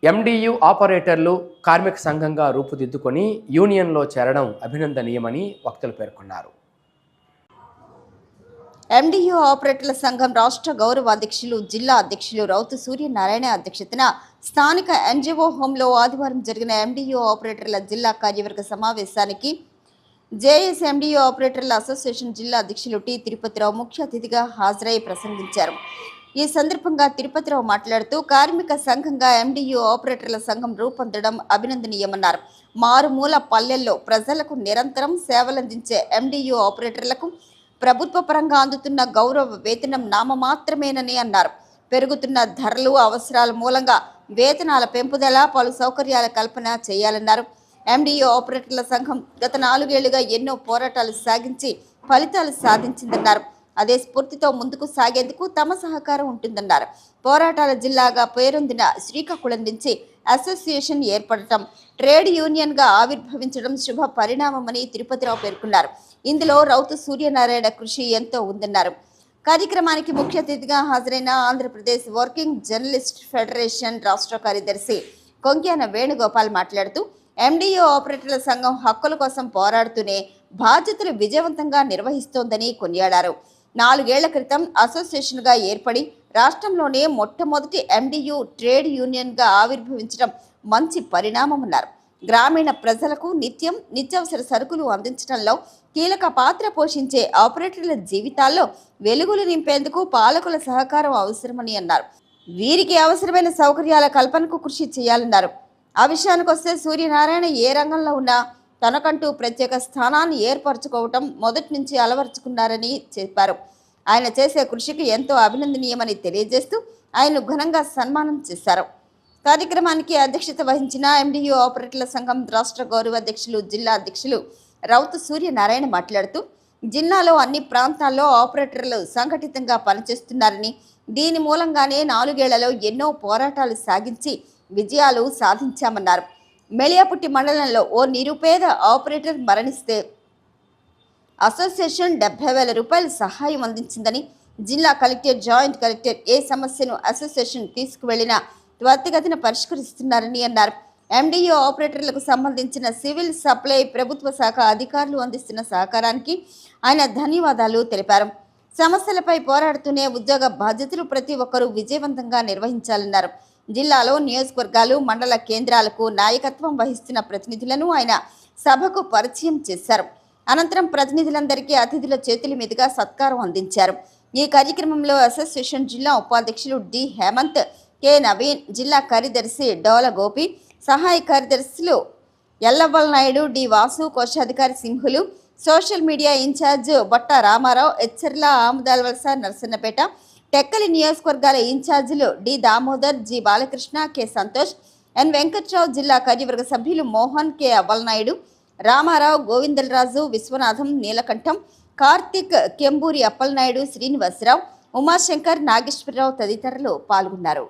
MDU ఆపరేటర్లు కార్మిక సంఘంగా రూపుదిద్దుకొని యూనియన్లో చేరడం అభినందనీయమని వక్తలు పేర్కొన్నారు. ఎండియు ఆపరేటర్ల సంఘం రాష్ట్ర గౌరవ అధ్యక్షులు జిల్లా అధ్యక్షులు రౌతు సూర్యనారాయణ అధ్యక్షతన స్థానిక ఎన్జిఓ హోంలో ఆదివారం జరిగిన ఎండియు ఆపరేటర్ల జిల్లా కార్యవర్గ సమావేశానికి జేఎస్ ఎండియు ఆపరేటర్ల అసోసియేషన్ జిల్లా అధ్యక్షులు టి తిరుపతిరావు ముఖ్య అతిథిగా హాజరై ప్రసంగించారు. ఈ సందర్భంగా తిరుపతిరావు మాట్లాడుతూ కార్మిక సంఘంగా ఎండియు ఆపరేటర్ల సంఘం రూపొందడం అభినందనీయమన్నారు. మారుమూల పల్లెల్లో ప్రజలకు నిరంతరం సేవలందించే ఎండియు ఆపరేటర్లకు ప్రభుత్వ పరంగా అందుతున్న గౌరవ వేతనం నామమాత్రమేనని అన్నారు. పెరుగుతున్న ధరలు అవసరాల మూలంగా వేతనాల పెంపుదల పలు సౌకర్యాల కల్పన చేయాలన్నారు. ఎండియు ఆపరేటర్ల సంఘం గత 4 ఏళ్లుగా ఎన్నో పోరాటాలు సాగించి ఫలితాలు సాధించిందన్నారు. అదే స్ఫూర్తితో ముందుకు సాగేందుకు తమ సహకారం ఉంటుందన్నారు. పోరాటాల జిల్లాగా పేరొందిన శ్రీకాకుళం నుంచి అసోసియేషన్ ఏర్పడటం, ట్రేడ్ యూనియన్గా ఆవిర్భవించడం శుభ పరిణామమని తిరుపతిరావు పేర్కొన్నారు. ఇందులో రౌతు సూర్యనారాయణ కృషి ఎంతో ఉందన్నారు. కార్యక్రమానికి ముఖ్య అతిథిగా హాజరైన ఆంధ్రప్రదేశ్ వర్కింగ్ జర్నలిస్ట్ ఫెడరేషన్ రాష్ట్ర కార్యదర్శి కొంక్యాన వేణుగోపాల్ మాట్లాడుతూ ఎండియు ఆపరేటర్ల సంఘం హక్కుల కోసం పోరాడుతూనే బాధ్యతలు విజయవంతంగా నిర్వహిస్తోందని కొనియాడారు. 4 ఏళ్ల క్రితం అసోసియేషన్గా ఏర్పడి రాష్ట్రంలోనే మొట్టమొదటి ఎండియు ట్రేడ్ యూనియన్గా ఆవిర్భవించడం మంచి పరిణామమన్నారు. గ్రామీణ ప్రజలకు నిత్యావసర సరుకులు అందించడంలో కీలక పాత్ర పోషించే ఆపరేటర్ల జీవితాల్లో వెలుగులు నింపేందుకు పాలకుల సహకారం అవసరమని అన్నారు. వీరికి అవసరమైన సౌకర్యాల కల్పనకు కృషి చేయాలన్నారు. ఆ విషయానికి వస్తే సూర్యనారాయణ ఏ రంగంలో ఉన్నా తనకంటూ ప్రత్యేక స్థానాన్ని ఏర్పరచుకోవటం మొదటి నుంచి అలవర్చుకున్నారని చెప్పారు. ఆయన చేసే కృషికి ఎంతో అభినందనీయమని తెలియజేస్తూ ఆయన్ను ఘనంగా సన్మానం చేశారు. కార్యక్రమానికి అధ్యక్షత వహించిన ఎండియు ఆపరేటర్ల సంఘం రాష్ట్ర గౌరవ అధ్యక్షులు జిల్లా అధ్యక్షులు రౌతు సూర్యనారాయణ మాట్లాడుతూ జిల్లాలో అన్ని ప్రాంతాల్లో ఆపరేటర్లు సంఘటితంగా పనిచేస్తున్నారని, దీని మూలంగానే 4 ఏళ్లలో ఎన్నో పోరాటాలు సాగించి విజయాలు సాధించామన్నారు. మెళియాపుట్టి మండలంలో ఓ నిరుపేద ఆపరేటర్ మరణిస్తే అసోసియేషన్ 70,000 రూపాయల సహాయం అందించిందని, జిల్లా కలెక్టర్, జాయింట్ కలెక్టర్ ఏ సమస్యను అసోసియేషన్ తీసుకువెళ్లినా త్వరితగతిన పరిష్కరిస్తున్నారని అన్నారు. ఎండియు ఆపరేటర్లకు సంబంధించిన సివిల్ సప్లై ప్రభుత్వ శాఖ అధికారులు అందిస్తున్న సహకారానికి ఆయన ధన్యవాదాలు తెలిపారు. సమస్యలపై పోరాడుతూనే ఉద్యోగ బాధ్యతలు ప్రతి ఒక్కరూ విజయవంతంగా నిర్వహించాలన్నారు. జిల్లాలో నియోజకవర్గాలు, మండల కేంద్రాలకు నాయకత్వం వహిస్తున్న ప్రతినిధులను ఆయన సభకు పరిచయం చేశారు. అనంతరం ప్రతినిధులందరికీ అతిథుల చేతుల మీదుగా సత్కారం అందించారు. ఈ కార్యక్రమంలో అసోసియేషన్ జిల్లా ఉపాధ్యక్షులు డి హేమంత్, కె నవీన్, జిల్లా కార్యదర్శి డోల గోపి, సహాయ కార్యదర్శులు ఎల్లవ్వల నాయుడు, డి వాసు, కోశాధికారి Simhulu, social media in charge Botta Ramarao, Etcherla, Amudalavalasa, Narasannapeta, Tekkali నియోజకవర్గాల ఇన్ఛార్జీలు D Damodar, G Balakrishna, K Santosh, N Venkatrao, జిల్లా కార్యవర్గ సభ్యులు మోహన్, కె అవ్వలనాయుడు, రామారావు, గోవిందలరాజు, విశ్వనాథం, నీలకంఠం, కార్తిక్, కెంబూరి అప్పలనాయుడు, శ్రీనివాసరావు, ఉమాశంకర్, నాగేశ్వరరావు తదితరులు పాల్గొన్నారు.